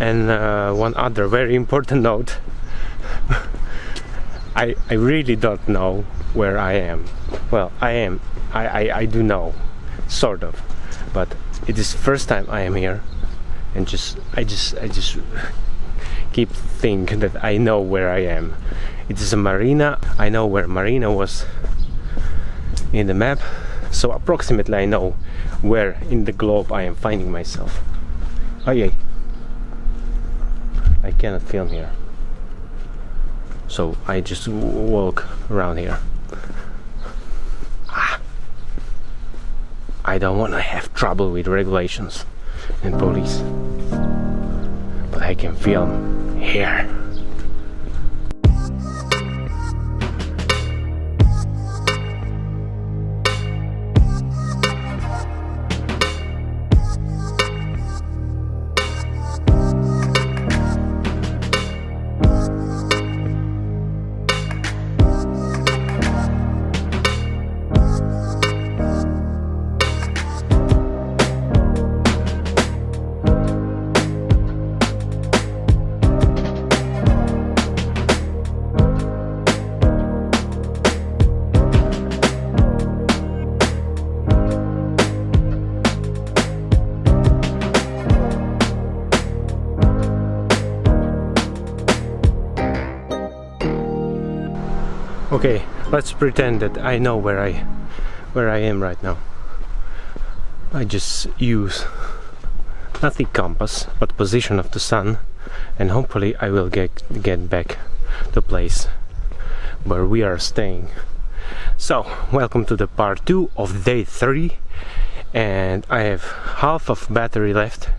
And one other very important note. I really don't know where I am. Well, I do know, sort of, but it is first time I am here, and I just keep thinking that I know where I am. It is a marina. I know where marina was in the map, so approximately I know where in the globe I am finding myself. Oh yeah, I cannot film here, so I just walk around here. I don't want to have trouble with regulations and police, but I can film here. Okay, let's pretend that I know where I am right now. I just use not the compass but position of the sun, and hopefully I will get back to the place where we are staying. So, welcome to the part 2 of day 3, and I have half of battery left,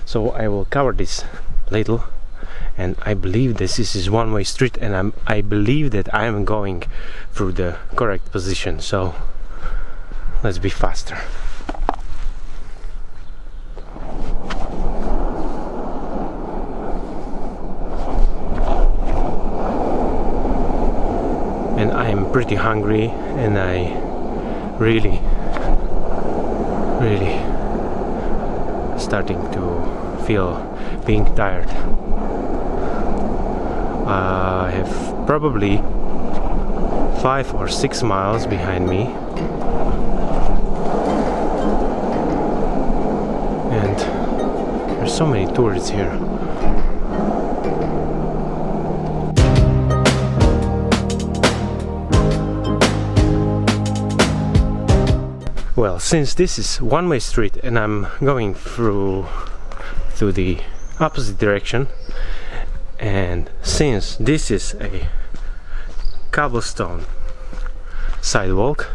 so I will cover this little. And I believe this is one-way street, and I believe that I am going through the correct position, so let's be faster. And I'm pretty hungry, and I really starting to feel being tired. I have probably 5 or 6 miles behind me, and there's so many tourists here. Well, since this is one-way street and I'm going through the opposite direction, and since this is a cobblestone sidewalk,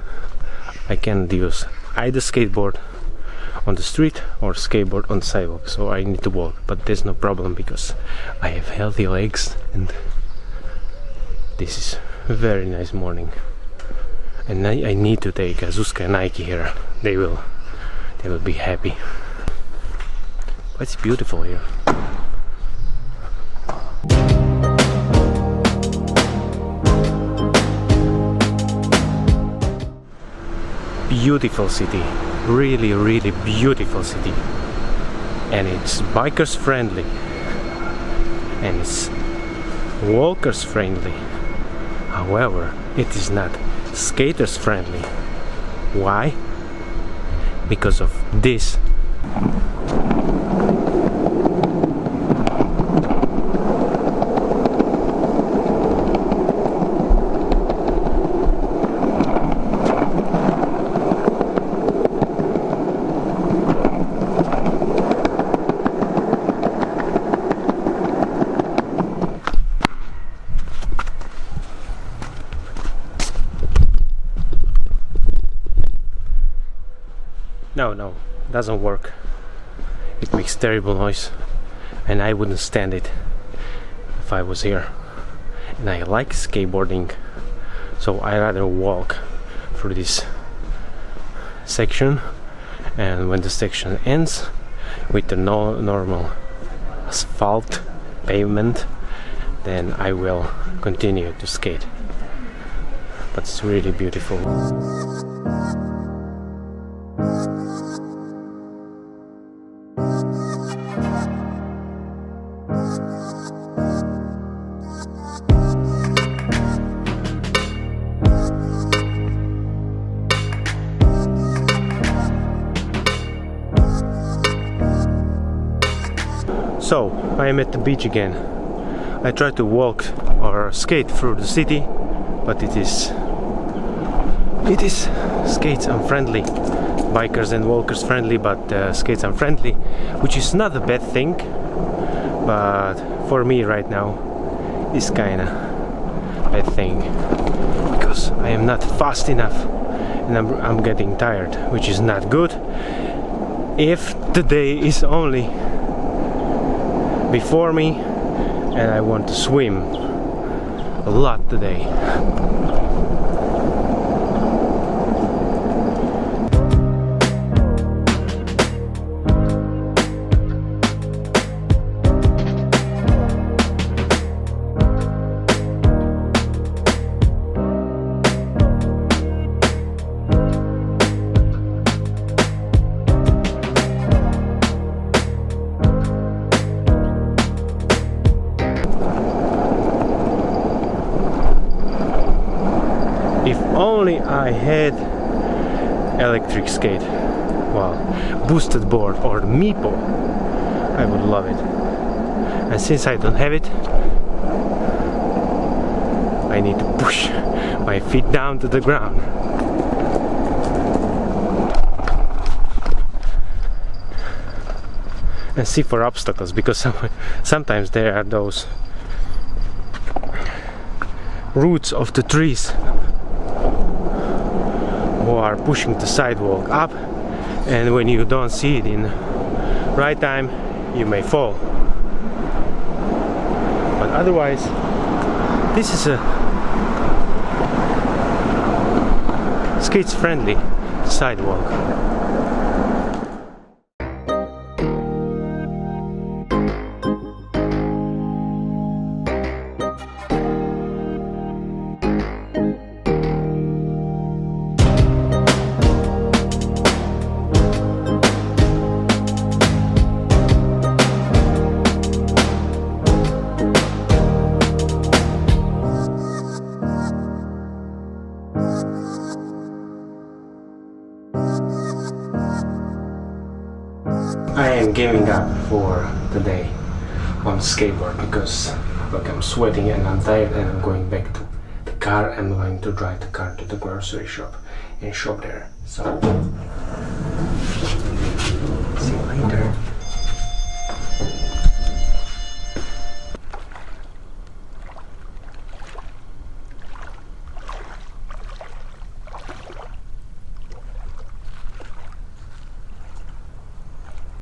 I can use either skateboard on the street or skateboard on the sidewalk, so I need to walk, but there's no problem because I have healthy legs, and this is a very nice morning. And I need to take Zuzka and Nike here. They will be happy. But it's beautiful here. Beautiful city, really beautiful city, and it's bikers friendly, and it's walkers friendly. However, it is not skaters friendly. Why? Because of this. No, doesn't work. It makes terrible noise, and I wouldn't stand it if I was here. And I like skateboarding, so I rather walk through this section, and when the section ends with the normal asphalt pavement, then I will continue to skate. But it's really beautiful. So, I am at the beach again. I tried to walk or skate through the city, but it is skates unfriendly. Bikers and walkers friendly, but skates unfriendly, which is not a bad thing, but for me right now it's kinda bad thing because I am not fast enough and I'm getting tired, which is not good if the day is only before me and I want to swim a lot today. If only I had electric skate, well, boosted board or meeple, I would love it. And since I don't have it, I need to push my feet down to the ground. And see for obstacles, because sometimes there are those roots of the trees who are pushing the sidewalk up, and when you don't see it in right time you may fall. But otherwise this is a skates friendly sidewalk. I am giving up for the day on skateboard because look, I'm sweating and I'm tired and I'm going back to the car. I'm going to drive the car to the grocery shop and shop there. So